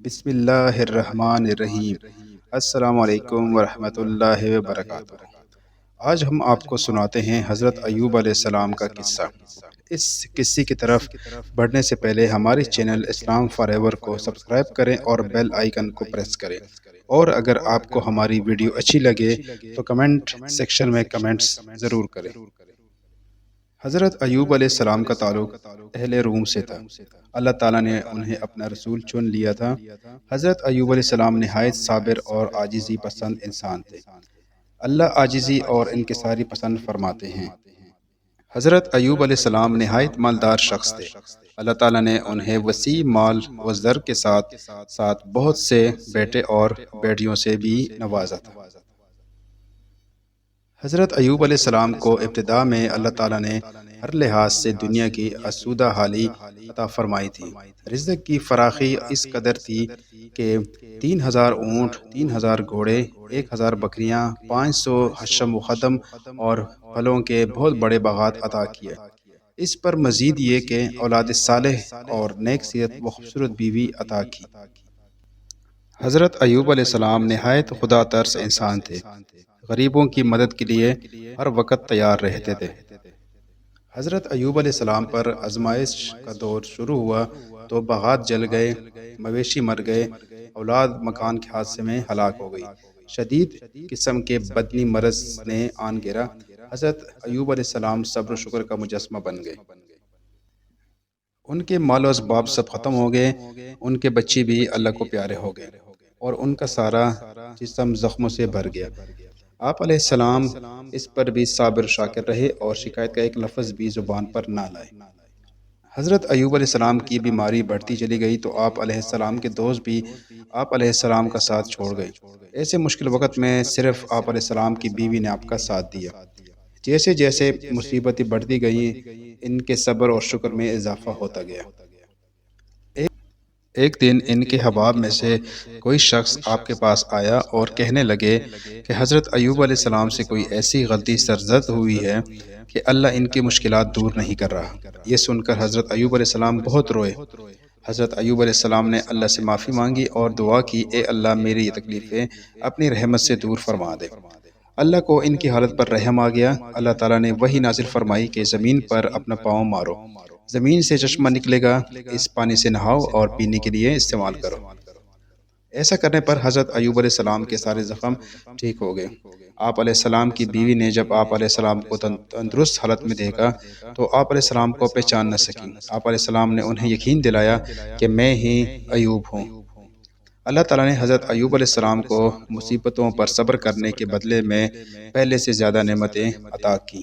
بسم اللہ الرحمن الرحیم۔ السلام علیکم ورحمۃ اللہ وبرکاتہ۔ آج ہم آپ کو سناتے ہیں حضرت ایوب علیہ السلام کا قصہ۔ اس قصے کی طرف بڑھنے سے پہلے ہمارے چینل اسلام فار ایور کو سبسکرائب کریں اور بیل آئیکن کو پریس کریں، اور اگر آپ کو ہماری ویڈیو اچھی لگے تو کمنٹ سیکشن میں کمنٹس ضرور کریں۔ حضرت ایوب علیہ السلام کا تعلق اہل روم سے تھا۔ اللہ تعالیٰ نے انہیں اپنا رسول چن لیا تھا۔ حضرت ایوب علیہ السلام نہایت صابر اور عاجزی پسند انسان تھے۔ اللہ عاجزی اور انکساری پسند فرماتے ہیں۔ حضرت ایوب علیہ السلام نہایت مالدار شخص تھے۔ اللہ تعالیٰ نے انہیں وسیع مال و زر کے ساتھ ساتھ بہت سے بیٹے اور بیٹیوں سے بھی نوازا تھا۔ حضرت ایوب علیہ السلام کو ابتدا میں اللہ تعالیٰ نے ہر لحاظ سے دنیا کی آسودہ حالی عطا فرمائی تھی۔ رزق کی فراخی اس قدر تھی کہ 3000 اونٹ، 3000 گھوڑے، 1000 بکریاں، 500 حشم و خدم اور پھلوں کے بہت بڑے باغات عطا کیے۔ اس پر مزید یہ کہ اولاد صالح اور نیک سیرت و خوبصورت بیوی عطا کی۔ حضرت ایوب علیہ السلام نہایت خدا ترس انسان تھے۔ غریبوں کی مدد کے لیے ہر وقت تیار رہتے تھے۔ حضرت ایوب علیہ السلام پر آزمائش کا دور شروع ہوا تو باغات جل گئے، مویشی مر گئے، اولاد مکان کے حادثے میں ہلاک ہو گئی، شدید قسم کے بدنی مرض نے آن گرا۔ حضرت ایوب علیہ السلام صبر و شکر کا مجسمہ بن گئے۔ ان کے مال و اسباب سب ختم ہو گئے، ان کے بچے بھی اللہ کو پیارے ہو گئے، اور ان کا سارا جسم زخموں سے بھر گیا۔ آپ علیہ السلام اس پر بھی صابر شاکر رہے اور شکایت کا ایک لفظ بھی زبان پر نہ لائے۔ حضرت ایوب علیہ السلام کی بیماری بڑھتی چلی گئی تو آپ علیہ السلام کے دوست بھی آپ علیہ السلام کا ساتھ چھوڑ گئے۔ ایسے مشکل وقت میں صرف آپ علیہ السلام کی بیوی نے آپ کا ساتھ دیا۔ جیسے جیسے مصیبتیں بڑھتی گئیں، ان کے صبر اور شکر میں اضافہ ہوتا گیا۔ ایک دن ان کے احباب میں سے کوئی شخص آپ کے پاس آیا اور کہنے لگے کہ حضرت ایوب علیہ السلام سے کوئی ایسی غلطی سرزد ہوئی ہے کہ اللہ ان کی مشکلات دور نہیں کر رہا۔ یہ سن کر حضرت ایوب علیہ السلام بہت روئے۔ حضرت ایوب علیہ السلام نے اللہ سے معافی مانگی اور دعا کی، اے اللہ میری یہ تکلیفیں اپنی رحمت سے دور فرما دے۔ اللہ کو ان کی حالت پر رحم آ گیا۔ اللہ تعالیٰ نے وحی نازل فرمائی کہ زمین پر اپنا پاؤں مارو، زمین سے چشمہ نکلے گا، اس پانی سے نہاؤ اور پینے کے لیے استعمال کرو۔ ایسا کرنے پر حضرت ایوب علیہ السلام کے سارے زخم ٹھیک ہو گئے۔ آپ علیہ السلام کی بیوی نے جب آپ علیہ السلام کو تندرست حالت میں دیکھا تو آپ علیہ السلام کو پہچان نہ سکی۔ آپ علیہ السلام نے انہیں یقین دلایا کہ میں ہی ایوب ہوں۔ اللہ تعالیٰ نے حضرت ایوب علیہ السلام کو مصیبتوں پر صبر کرنے کے بدلے میں پہلے سے زیادہ نعمتیں عطا کی۔